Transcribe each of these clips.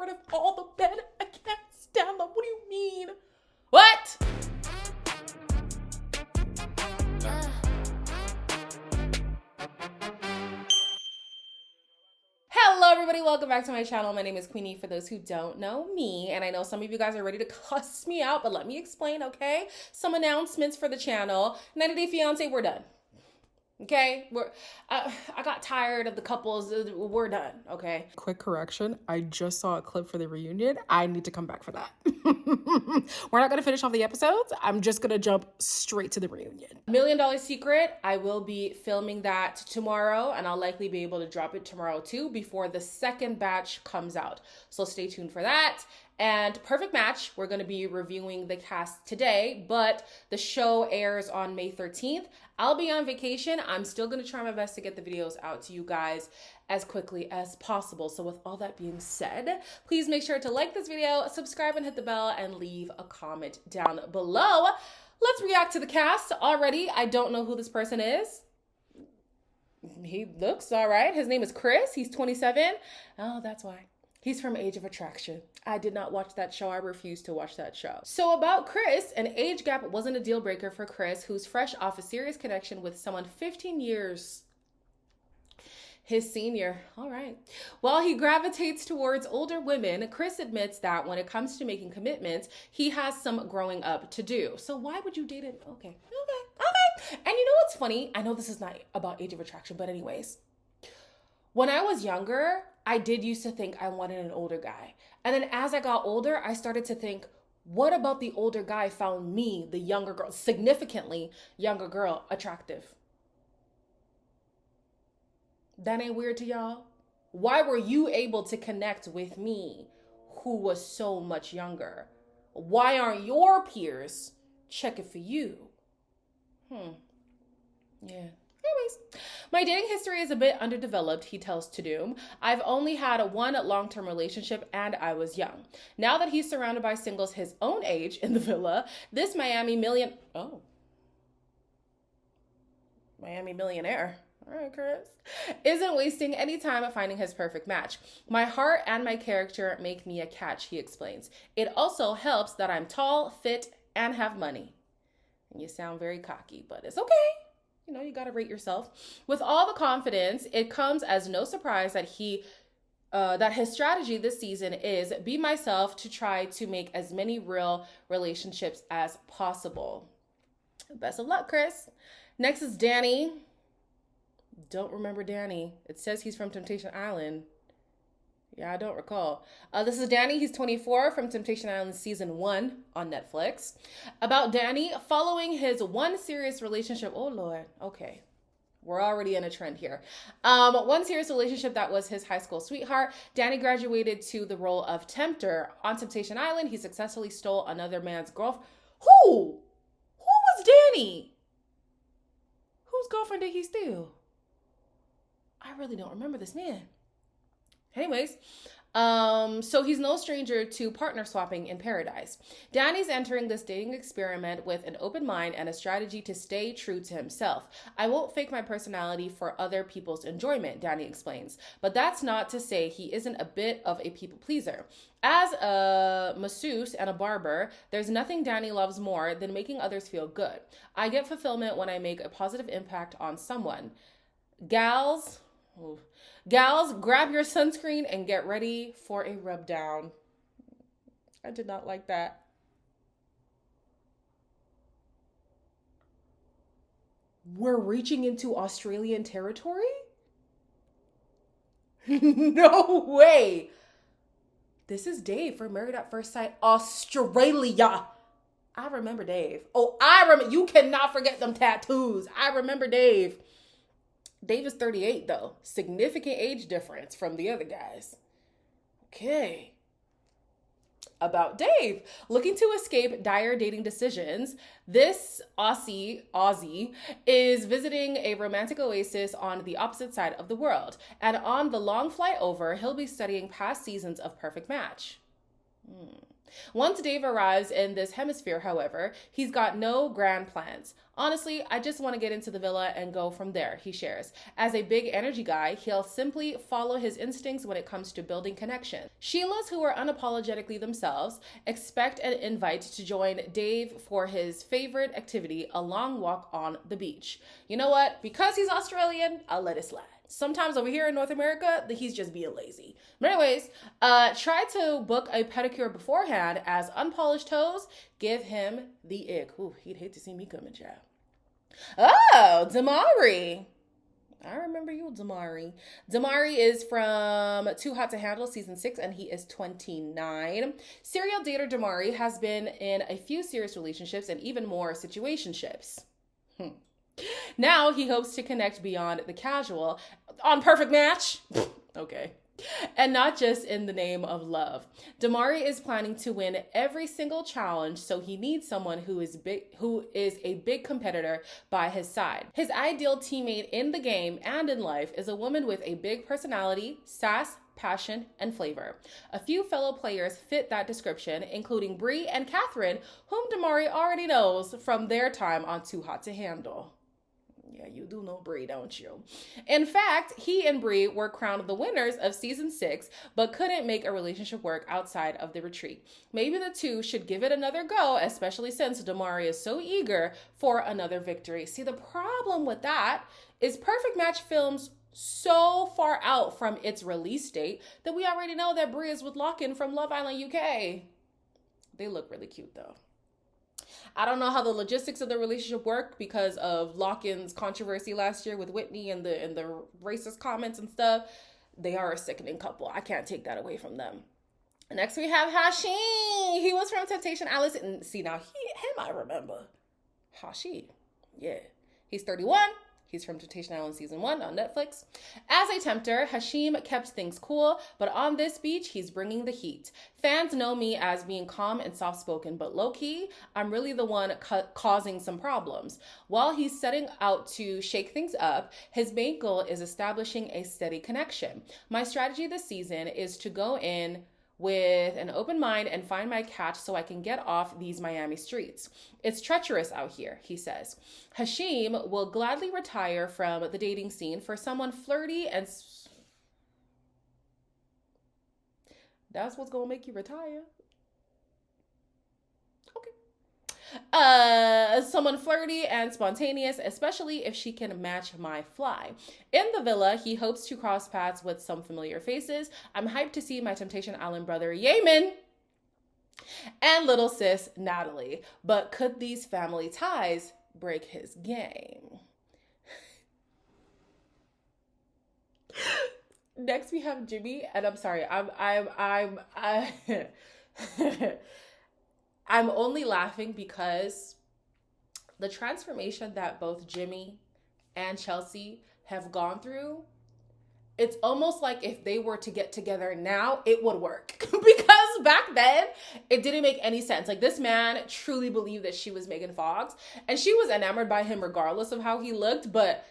rid of all the bed. I can't stand them. What do you mean? What? Hello everybody, welcome back to my channel. My name is Queenie for those who don't know me, and I know some of you guys are ready to cuss me out, but let me explain, okay? Some announcements for the channel. 90 Day Fiance, we're done. Okay, I got tired of the couples. We're done. Okay. Quick correction. I just saw a clip for the reunion. I need to come back for that. We're not gonna finish off the episodes. I'm just gonna jump straight to the reunion. $1 Million Secret. I will be filming that tomorrow, and I'll likely be able to drop it tomorrow too before the second batch comes out. So stay tuned for that. And Perfect Match, we're going to be reviewing the cast today, but the show airs on May 13th. I'll be on vacation. I'm still going to try my best to get the videos out to you guys as quickly as possible. So with all that being said, please make sure to like this video, subscribe and hit the bell, and leave a comment down below. Let's react to the cast. Already, I don't know who this person is. He looks all right. His name is Chris. He's 27. Oh, that's why. He's from Age of Attraction. I did not watch that show. I refused to watch that show. So about Chris, an age gap wasn't a deal breaker for Chris, who's fresh off a serious connection with someone 15 years his senior. All right. While he gravitates towards older women, Chris admits that when it comes to making commitments, he has some growing up to do. So why would you date him? Okay. And you know what's funny? I know this is not about Age of Attraction, but anyways. When I was younger, I did used to think I wanted an older guy. And then as I got older, I started to think, what about the older guy found me, the younger girl, significantly younger girl, attractive? That ain't weird to y'all? Why were you able to connect with me, who was so much younger? Why aren't your peers checking for you? Yeah. Anyways, my dating history is a bit underdeveloped, he tells Tudum. I've only had one long-term relationship and I was young. Now that he's surrounded by singles his own age in the villa, this Miami millionaire. All right, Chris. Isn't wasting any time at finding his perfect match. My heart and my character make me a catch, he explains. It also helps that I'm tall, fit, and have money. And you sound very cocky, but it's okay. You know, you got to rate yourself. With all the confidence, it comes as no surprise that that his strategy this season is be myself to try to make as many real relationships as possible. Best of luck, Chris. Next is Danny. Don't remember Danny. It says he's from Temptation Island. Yeah, I don't recall. This is Danny. He's 24 from Temptation Island season 1 on Netflix. About Danny, following his one serious relationship. Oh, Lord. Okay. We're already in a trend here. One serious relationship that was his high school sweetheart. Danny graduated to the role of tempter. On Temptation Island, he successfully stole another man's girlfriend. Who was Danny? Whose girlfriend did he steal? I really don't remember this man. Anyways, so he's no stranger to partner swapping in paradise. Danny's entering this dating experiment with an open mind and a strategy to stay true to himself. I won't fake my personality for other people's enjoyment, Danny explains. But that's not to say he isn't a bit of a people pleaser. As a masseuse and a barber, there's nothing Danny loves more than making others feel good. I get fulfillment when I make a positive impact on someone. Gals, grab your sunscreen and get ready for a rub down. I did not like that. We're reaching into Australian territory? No way. This is Dave from Married at First Sight, Australia. I remember Dave. Oh, you cannot forget them tattoos. I remember Dave. Dave is 38, though. Significant age difference from the other guys. Okay. About Dave. Looking to escape dire dating decisions, this Aussie is visiting a romantic oasis on the opposite side of the world. And on the long flight over, he'll be studying past seasons of Perfect Match. Once Dave arrives in this hemisphere, however, he's got no grand plans. Honestly, I just want to get into the villa and go from there, he shares. As a big energy guy, he'll simply follow his instincts when it comes to building connection. Sheilas, who are unapologetically themselves, expect an invite to join Dave for his favorite activity, a long walk on the beach. You know what? Because he's Australian, I'll let it slide. Sometimes over here in North America, he's just being lazy. But anyways, try to book a pedicure beforehand, as unpolished toes give him the ick. Ooh, he'd hate to see me coming, child. Oh, Damari. I remember you, Damari. Damari is from Too Hot to Handle season 6, and he is 29. Serial dater Damari has been in a few serious relationships and even more situationships. Now he hopes to connect beyond the casual on Perfect Match. Okay. And not just in the name of love. Damari is planning to win every single challenge, so he needs someone who is a big competitor by his side. His ideal teammate in the game and in life is a woman with a big personality, sass, passion, and flavor. A few fellow players fit that description, including Bree and Catherine, whom Damari already knows from their time on Too Hot to Handle. Yeah, you do know Bree, don't you? In fact, he and Bree were crowned the winners of season 6, but couldn't make a relationship work outside of the retreat. Maybe the two should give it another go, especially since Damari is so eager for another victory. See, the problem with that is Perfect Match films so far out from its release date that we already know that Bree is with Lockin from Love Island UK. They look really cute though. I don't know how the logistics of the relationship work because of Lockin's controversy last year with Whitney and the racist comments and stuff. They are a sickening couple. I can't take that away from them. Next we have Hashi. He was from Temptation Alice. And see, now him I remember. Hashi. Yeah. He's 31. He's from Temptation Island season 1 on Netflix. As a tempter, Hashim kept things cool, but on this beach, he's bringing the heat. Fans know me as being calm and soft-spoken, but low-key, I'm really the one causing some problems. While he's setting out to shake things up, his main goal is establishing a steady connection. My strategy this season is to go in with an open mind and find my catch so I can get off these Miami streets. It's treacherous out here, he says. Hashim will gladly retire from the dating scene for someone flirty and... That's what's gonna make you retire. Someone flirty and spontaneous, especially if she can match my fly. In the villa, he hopes to cross paths with some familiar faces. I'm hyped to see my Temptation Island brother, Yaman, and little sis, Natalie. But could these family ties break his game? Next, we have Jimmy, and I'm sorry, I'm only laughing because the transformation that both Jimmy and Chelsea have gone through, it's almost like if they were to get together now, it would work. Because back then, it didn't make any sense. Like, this man truly believed that she was Megan Fox, and she was enamored by him regardless of how he looked, but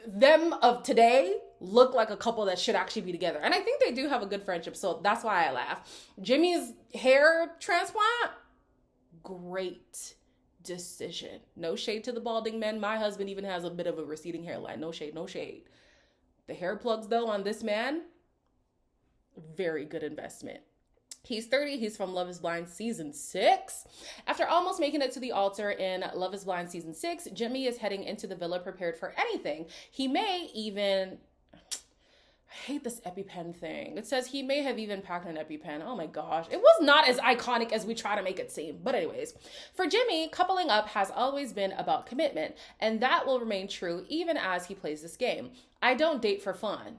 them of today look like a couple that should actually be together. And I think they do have a good friendship, so that's why I laugh. Jimmy's hair transplant, great decision. No shade to the balding men. My husband even has a bit of a receding hairline. No shade, no shade. The hair plugs, though, on this man, very good investment. He's 30. He's from Love is Blind season 6. After almost making it to the altar in Love is Blind season 6, Jimmy is heading into the villa prepared for anything. He may even... I hate this EpiPen thing. It says he may have even packed an EpiPen. Oh my gosh. It was not as iconic as we try to make it seem. But anyways, for Jimmy, coupling up has always been about commitment, and that will remain true even as he plays this game. I don't date for fun.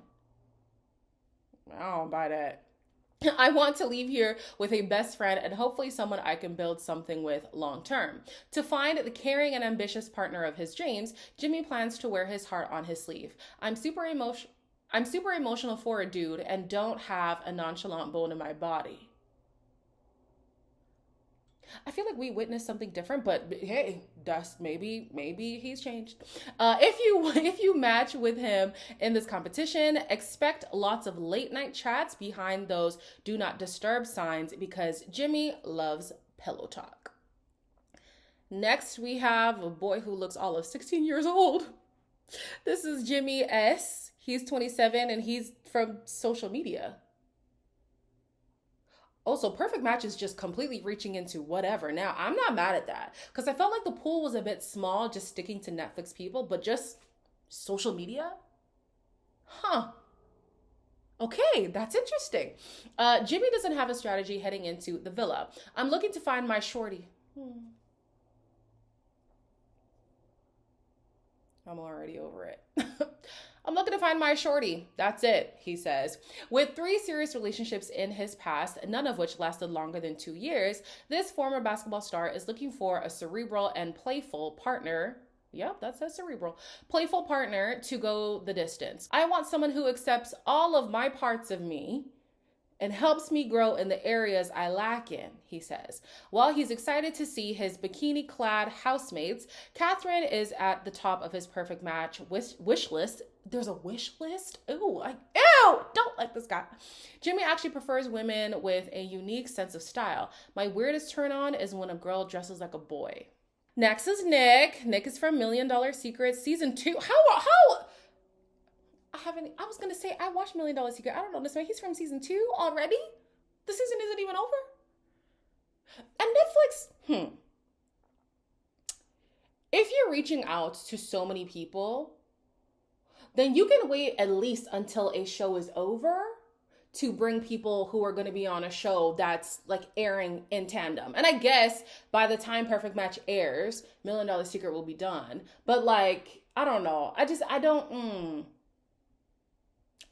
I don't buy that. I want to leave here with a best friend and hopefully someone I can build something with long term. To find the caring and ambitious partner of his dreams, Jimmy plans to wear his heart on his sleeve. I'm super emotional for a dude and don't have a nonchalant bone in my body. I feel like we witnessed something different, but hey, that's maybe he's changed. If you match with him in this competition, expect lots of late night chats behind those do not disturb signs because Jimmy loves pillow talk. Next, we have a boy who looks all of 16 years old. This is Jimmy S. He's 27 and he's from social media. Also, Perfect Match is just completely reaching into whatever. Now, I'm not mad at that because I felt like the pool was a bit small just sticking to Netflix people, but just social media? Huh. Okay, that's interesting. Jimmy doesn't have a strategy heading into the villa. I'm looking to find my shorty. I'm already over it. I'm looking to find my shorty. That's it, he says. With 3 serious relationships in his past, none of which lasted longer than 2 years, this former basketball star is looking for a cerebral and playful partner. Yep, that says cerebral. Playful partner to go the distance. I want someone who accepts all of my parts of me and helps me grow in the areas I lack in, he says. While he's excited to see his bikini-clad housemates, Catherine is at the top of his Perfect Match wish list. There's a wish list? Ew, don't like this guy. Jimmy actually prefers women with a unique sense of style. My weirdest turn on is when a girl dresses like a boy. Next is Nick. Nick is from $1 Million Secret season 2. How? I was going to say, I watched $1 Million Secret. I don't know this man. He's from season 2 already? The season isn't even over? And Netflix, if you're reaching out to so many people, then you can wait at least until a show is over to bring people who are going to be on a show that's like airing in tandem. And I guess by the time Perfect Match airs, $1 Million Secret will be done. But like, I don't know. I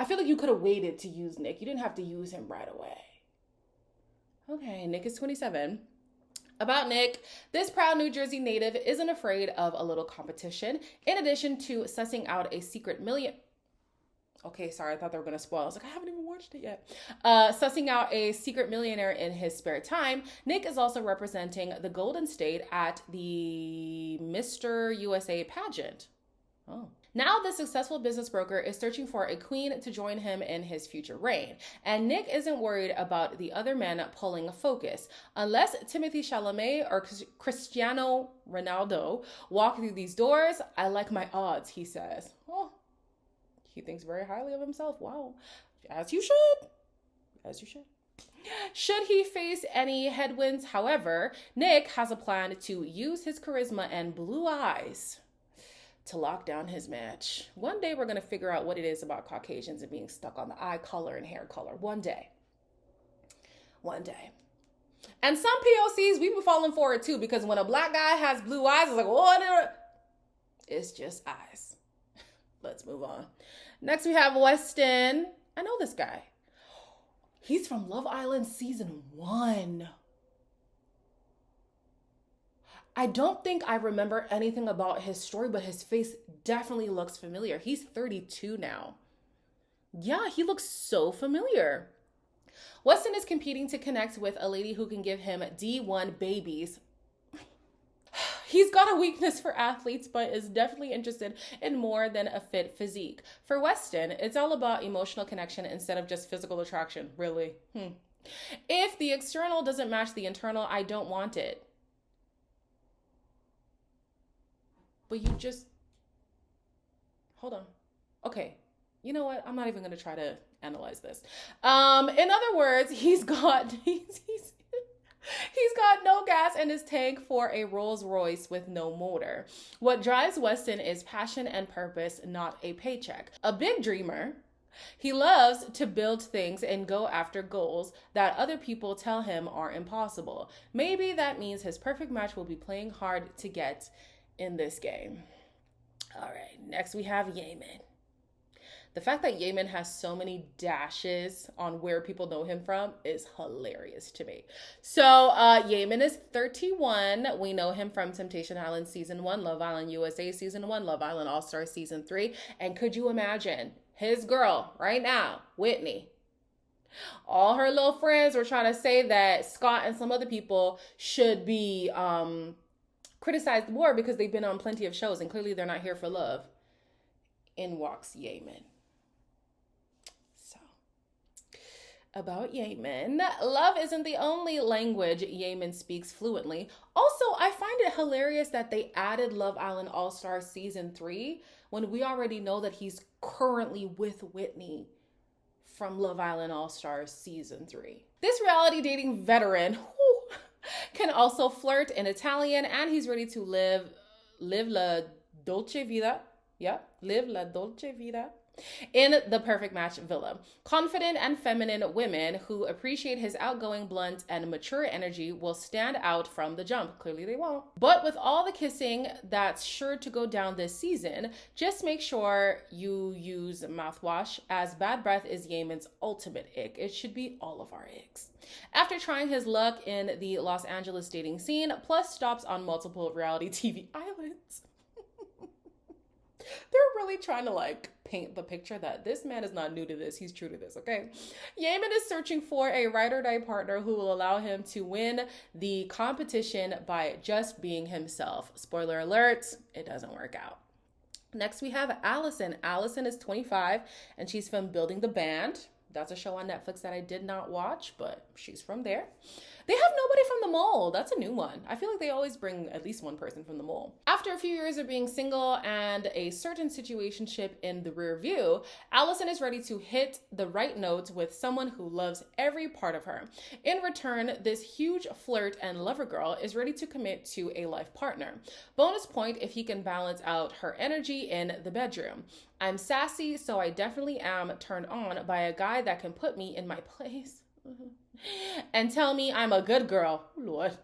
feel like you could have waited to use Nick. You didn't have to use him right away. Okay, Nick is 27. About Nick, this proud New Jersey native isn't afraid of a little competition. In addition to sussing out a secret million... Okay, sorry, I thought they were going to spoil. I was like, I haven't even watched it yet. Sussing out a secret millionaire in his spare time, Nick is also representing the Golden State at the Mr. USA pageant. Oh. Now, the successful business broker is searching for a queen to join him in his future reign. And Nick isn't worried about the other men pulling a focus. Unless Timothée Chalamet or Cristiano Ronaldo walk through these doors, I like my odds, he says. Oh, he thinks very highly of himself. Wow. As you should. As you should. Should he face any headwinds, however, Nick has a plan to use his charisma and blue eyes to lock down his match. One day we're going to figure out what it is about Caucasians and being stuck on the eye color and hair color. One day. And some POCs, we be falling for it too, because when a black guy has blue eyes, it's like, what? It's just eyes. Let's move on. Next we have Weston. I know this guy. He's from Love Island season 1. I don't think I remember anything about his story, but his face definitely looks familiar. He's 32 now. Yeah, he looks so familiar. Weston is competing to connect with a lady who can give him D1 babies. He's got a weakness for athletes, but is definitely interested in more than a fit physique. For Weston, it's all about emotional connection instead of just physical attraction. Really? If the external doesn't match the internal, I don't want it. But you just, hold on. Okay, you know what? I'm not even gonna try to analyze this. In other words, he's got no gas in his tank for a Rolls Royce with no motor. What drives Weston is passion and purpose, not a paycheck. A big dreamer. He loves to build things and go after goals that other people tell him are impossible. Maybe that means his perfect match will be playing hard to get in this game. All right, next we have Yemen. The fact that Yemen has so many dashes on where people know him from is hilarious to me. So Yemen is 31. We know him from Temptation Island season 1, Love Island USA season 1, Love Island All-Star season 3. And could you imagine his girl right now, Whitney, All her little friends were trying to say that Scott and some other people should be criticized more because they've been on plenty of shows and clearly they're not here for love. In walks Yemen. So, about Yemen, love isn't the only language Yemen speaks fluently. Also, I find it hilarious that they added Love Island All Stars Season 3 when we already know that he's currently with Whitney from Love Island All Stars Season 3. This reality dating veteran can also flirt in Italian, and he's ready to live la dolce vita. Yeah, live la dolce vita in the Perfect Match villa. Confident and feminine women who appreciate his outgoing, blunt, and mature energy will stand out from the jump. Clearly they won't. But with all the kissing that's sure to go down this season, just make sure you use mouthwash, as bad breath is Yemen's ultimate ick. It should be all of our icks. After trying his luck in the Los Angeles dating scene, plus stops on multiple reality TV islands, they're really trying to paint the picture that this man is not new to this. He's true to this, okay? Yemen is searching for a ride or die partner who will allow him to win the competition by just being himself. Spoiler alert, it doesn't work out. Next, we have Allison. Allison is 25 and she's from Building the Band. That's a show on Netflix that I did not watch, but she's from there. They have nobody from the mole. That's a new one. I feel like they always bring at least one person from the mole. After a few years of being single and a certain situationship in the rear view, Allison is ready to hit the right notes with someone who loves every part of her. In return, this huge flirt and lover girl is ready to commit to a life partner. Bonus point if he can balance out her energy in the bedroom. I'm sassy, so I definitely am turned on by a guy that can put me in my place. And tell me I'm a good girl. Lord.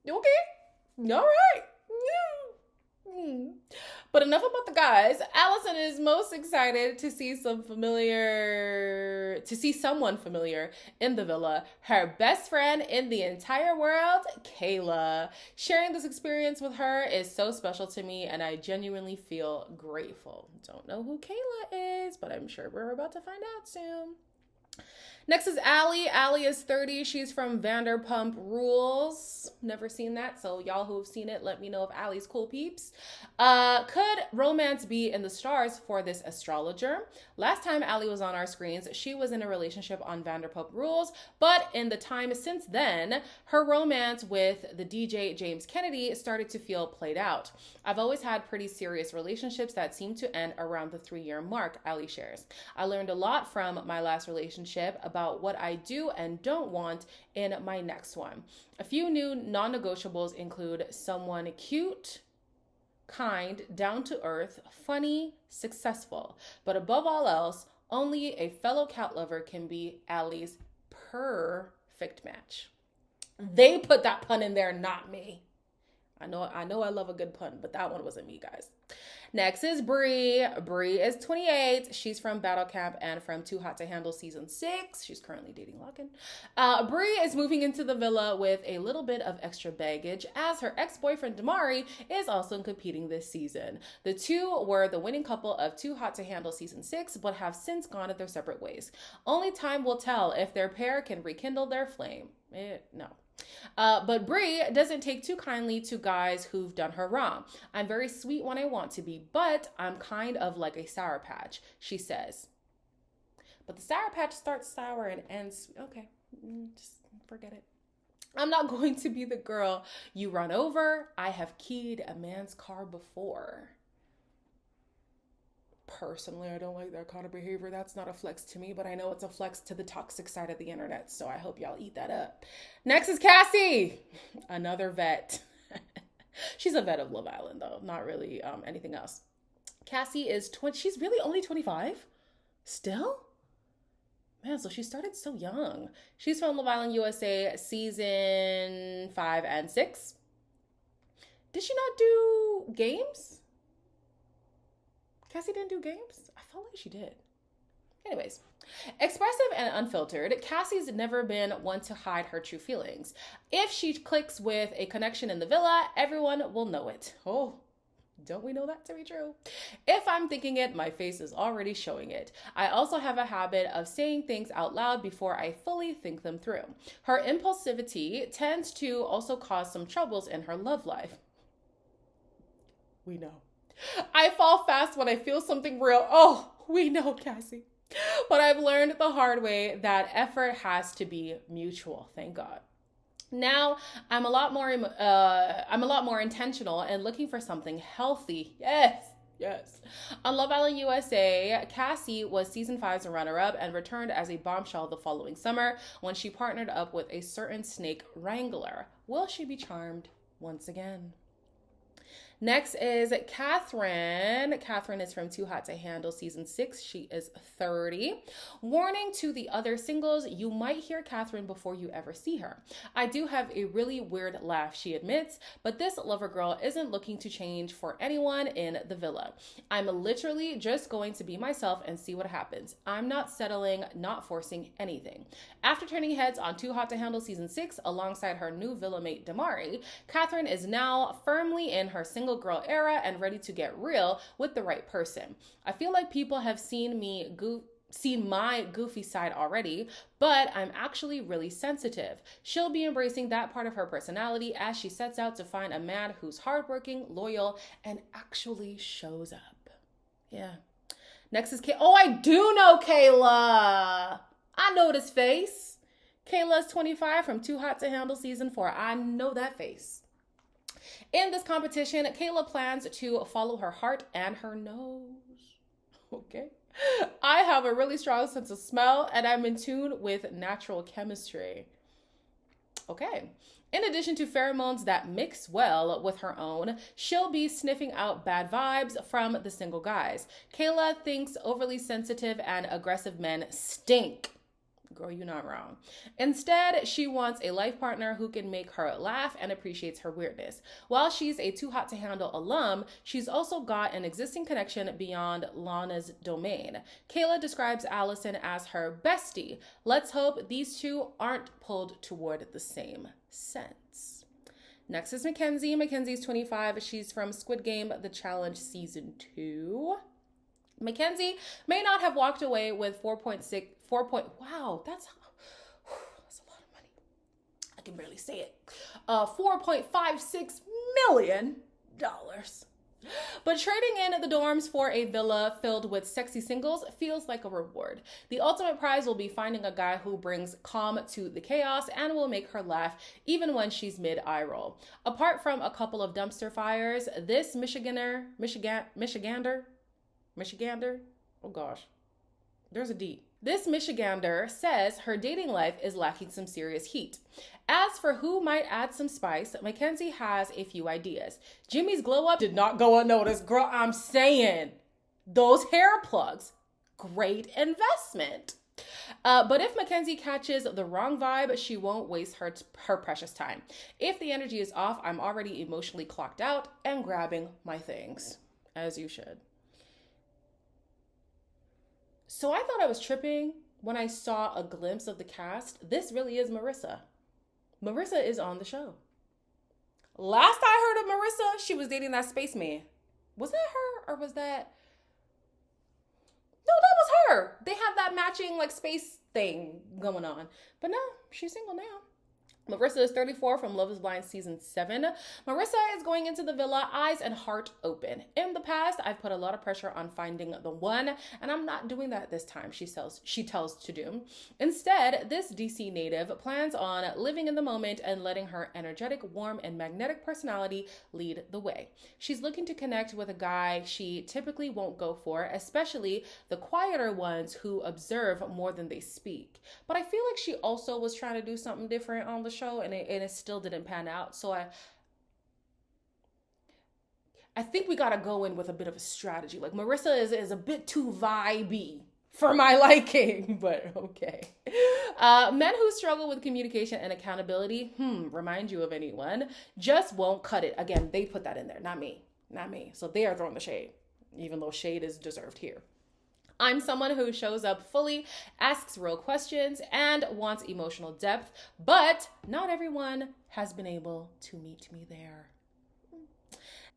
Okay. All right. But enough about the guys. Allison is most excited to see someone familiar in the villa. Her best friend in the entire world, Kayla. Sharing this experience with her is so special to me, and I genuinely feel grateful. Don't know who Kayla is, but I'm sure we're about to find out soon. Next is Allie. Allie is 30. She's from Vanderpump Rules. Never seen that, so y'all who have seen it, let me know if Allie's cool peeps. Could romance be in the stars for this astrologer? Last time Allie was on our screens, she was in a relationship on Vanderpump Rules, but in the time since then, her romance with the DJ James Kennedy started to feel played out. I've always had pretty serious relationships that seem to end around the 3-year mark, Allie shares. I learned a lot from my last relationship about what I do and don't want in my next one. A few new non-negotiables include someone cute, kind, down to earth, funny, successful. But above all else, only a fellow cat lover can be Allie's perfect match. They put that pun in there, not me. I know I love a good pun, but that one wasn't me, guys. Next is Bree. Bree is 28. She's from Battle Camp and from Too Hot to Handle Season 6. She's currently dating Locken. Bree is moving into the villa with a little bit of extra baggage, as her ex-boyfriend Damari is also competing this season. The two were the winning couple of Too Hot to Handle Season 6, but have since gone their separate ways. Only time will tell if their pair can rekindle their flame. No. But Bree doesn't take too kindly to guys who've done her wrong. I'm very sweet when I want to be, but I'm kind of like a Sour Patch, she says. But the Sour Patch starts sour and ends, okay, just forget it. I'm not going to be the girl you run over. I have keyed a man's car before. Personally, I don't like that kind of behavior. That's not a flex to me, but I know it's a flex to the toxic side of the internet, so I hope y'all eat that up. Next is Cassie, another vet. She's a vet of Love Island, though, not really anything else. Cassie is 20. She's really only 25? Still? Man, so she started so young. She's from Love Island USA Season 5 and 6. Did she not do games? Cassie didn't do games? I felt like she did. Anyways, expressive and unfiltered, Cassie's never been one to hide her true feelings. If she clicks with a connection in the villa, everyone will know it. Oh, Don't we know that to be true? If I'm thinking it, my face is already showing it. I also have a habit of saying things out loud before I fully think them through. Her impulsivity tends to also cause some troubles in her love life. We know. I fall fast when I feel something real. Oh, we know, Cassie. But I've learned the hard way that effort has to be mutual. Thank God. Now I'm a lot more intentional and looking for something healthy. Yes. Yes. On Love Island USA, Cassie was season 5's runner-up and returned as a bombshell the following summer when she partnered up with a certain snake wrangler. Will she be charmed once again? Next is Catherine. Catherine is from Too Hot to Handle season 6. She is 30. Warning to the other singles, you might hear Catherine before you ever see her. I do have a really weird laugh, she admits, but this lover girl isn't looking to change for anyone in the villa. I'm literally just going to be myself and see what happens. I'm not settling, not forcing anything. After turning heads on Too Hot to Handle season 6 alongside her new villa mate Damari, Catherine is now firmly in her single girl era and ready to get real with the right person. I feel like people have seen my goofy side already, but I'm actually really sensitive. She'll be embracing that part of her personality as she sets out to find a man who's hardworking, loyal, and actually shows up. Yeah. Next is Oh, I do know Kayla. I know this face. Kayla's 25 from Too Hot to Handle season 4. I know that face. In this competition, Kayla plans to follow her heart and her nose. Okay. I have a really strong sense of smell and I'm in tune with natural chemistry. Okay. In addition to pheromones that mix well with her own, she'll be sniffing out bad vibes from the single guys. Kayla thinks overly sensitive and aggressive men stink. Girl, you're not wrong. Instead, she wants a life partner who can make her laugh and appreciates her weirdness. While she's a Too Hot to Handle alum, she's also got an existing connection beyond Lana's domain. Kayla describes Allison as her bestie. Let's hope these two aren't pulled toward the same sense. Next is Mackenzie. Mackenzie's 25. She's from Squid Game, The Challenge Season 2. Mackenzie may not have walked away with wow, that's a lot of money. I can barely say it. $4.56 million. But trading in the dorms for a villa filled with sexy singles feels like a reward. The ultimate prize will be finding a guy who brings calm to the chaos and will make her laugh even when she's mid-eye roll. Apart from a couple of dumpster fires, this Michigander, oh gosh, there's a D. This Michigander says her dating life is lacking some serious heat. As for who might add some spice, Mackenzie has a few ideas. Jimmy's glow up did not go unnoticed. Girl, I'm saying those hair plugs, great investment. But if Mackenzie catches the wrong vibe, she won't waste her precious time. If the energy is off, I'm already emotionally clocked out and grabbing my things, as you should. So I thought I was tripping when I saw a glimpse of the cast. This really is Marissa. Marissa is on the show. Last I heard of Marissa, she was dating that spaceman. Was that her or was that? No, that was her. They have that matching like space thing going on. But no, she's single now. Marissa is 34 from Love is Blind season 7. Marissa is going into the villa eyes and heart open. In the past, I've put a lot of pressure on finding the one, and I'm not doing that this time, she tells To Do. Instead, this DC native plans on living in the moment and letting her energetic, warm, and magnetic personality lead the way. She's looking to connect with a guy she typically won't go for, especially the quieter ones who observe more than they speak. But I feel like she also was trying to do something different on the show and it still didn't pan out. So I think we got to go in with a bit of a strategy. Like Marissa is a bit too vibey for my liking, but okay. Men who struggle with communication and accountability, remind you of anyone, just won't cut it. Again, they put that in there, not me. So they are throwing the shade, even though shade is deserved here. I'm someone who shows up fully, asks real questions, and wants emotional depth, but not everyone has been able to meet me there.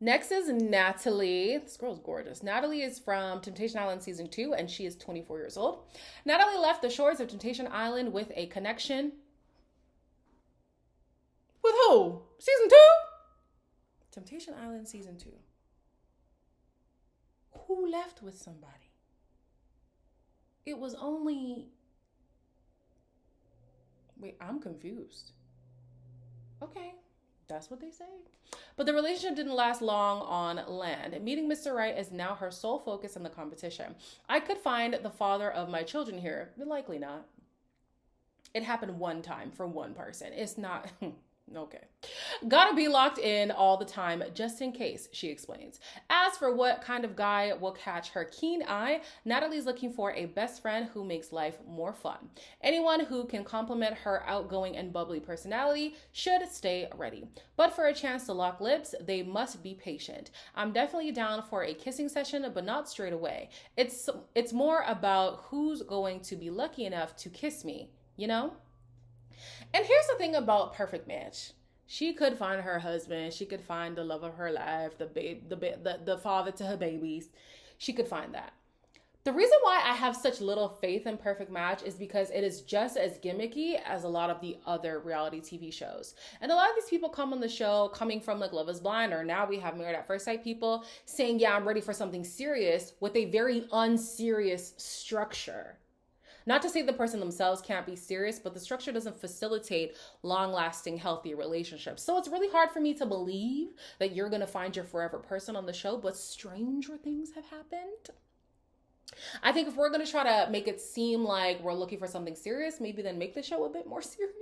Next is Natalie. This girl's gorgeous. Natalie is from Temptation Island season 2, and she is 24 years old. Natalie left the shores of Temptation Island with a connection. With who? Season 2? Temptation Island season 2. Who left with somebody? It was only... Wait, I'm confused. Okay. That's what they say. But the relationship didn't last long on land. Meeting Mr. Right is now her sole focus in the competition. I could find the father of my children here. Likely not. It happened one time for one person. It's not... Okay. Gotta be locked in all the time, just in case, she explains. As for what kind of guy will catch her keen eye, Natalie's looking for a best friend who makes life more fun. Anyone who can complement her outgoing and bubbly personality should stay ready. But for a chance to lock lips, they must be patient. I'm definitely down for a kissing session, but not straight away. It's more about who's going to be lucky enough to kiss me, you know? And here's the thing about Perfect Match. She could find her husband. She could find the love of her life, the father to her babies. She could find that. The reason why I have such little faith in Perfect Match is because it is just as gimmicky as a lot of the other reality TV shows. And a lot of these people come on the show coming from like Love is Blind, or now we have Married at First Sight people saying, yeah, I'm ready for something serious, with a very unserious structure. Not to say the person themselves can't be serious, but the structure doesn't facilitate long-lasting, healthy relationships. So it's really hard for me to believe that you're going to find your forever person on the show, but stranger things have happened. I think if we're going to try to make it seem like we're looking for something serious, maybe then make the show a bit more serious.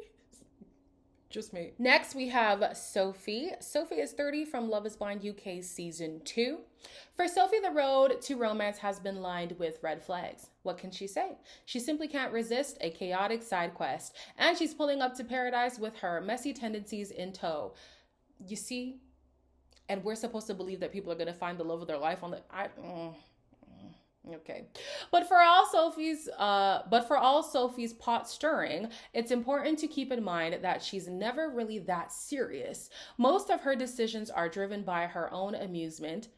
Just me. Next, we have Sophie. Sophie is 30 from Love is Blind UK season 2. For Sophie, the road to romance has been lined with red flags. What can she say? She simply can't resist a chaotic side quest, and she's pulling up to paradise with her messy tendencies in tow. You see? And we're supposed to believe that people are going to find the love of their life on the... Okay. But for all Sophie's pot stirring, it's important to keep in mind that she's never really that serious. Most of her decisions are driven by her own amusement.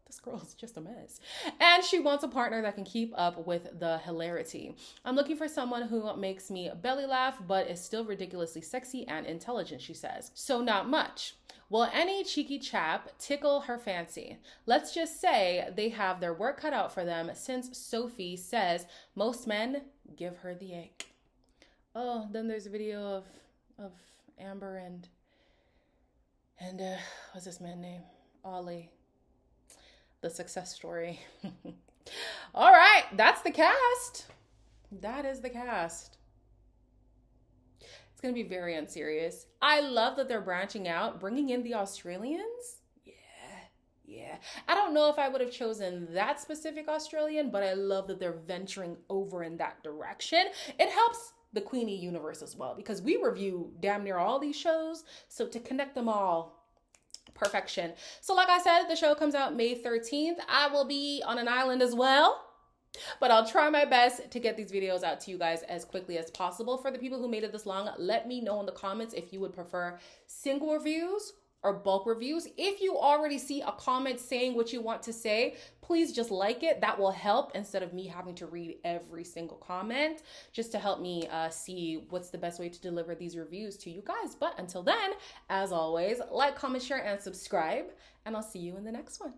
This girl is just a mess. And she wants a partner that can keep up with the hilarity. I'm looking for someone who makes me belly laugh, but is still ridiculously sexy and intelligent, she says. So not much. Will any cheeky chap tickle her fancy? Let's just say they have their work cut out for them, since Sophie says most men give her the ick. Oh, then there's a video of Amber and what's this man's name? Ollie. The success story. All right, that's the cast. That is the cast. It's going to be very unserious. I love that they're branching out, bringing in the Australians. Yeah. I don't know if I would have chosen that specific Australian, but I love that they're venturing over in that direction. It helps the Queenie universe as well, because we review damn near all these shows. So to connect them all, perfection. So like I said, the show comes out May 13th. I will be on an island as well, but I'll try my best to get these videos out to you guys as quickly as possible. For the people who made it this long, let me know in the comments if you would prefer single reviews or bulk reviews. If you already see a comment saying what you want to say, please just like it. That will help, instead of me having to read every single comment, just to help me see what's the best way to deliver these reviews to you guys. But until then, as always, like, comment, share, and subscribe, and I'll see you in the next one.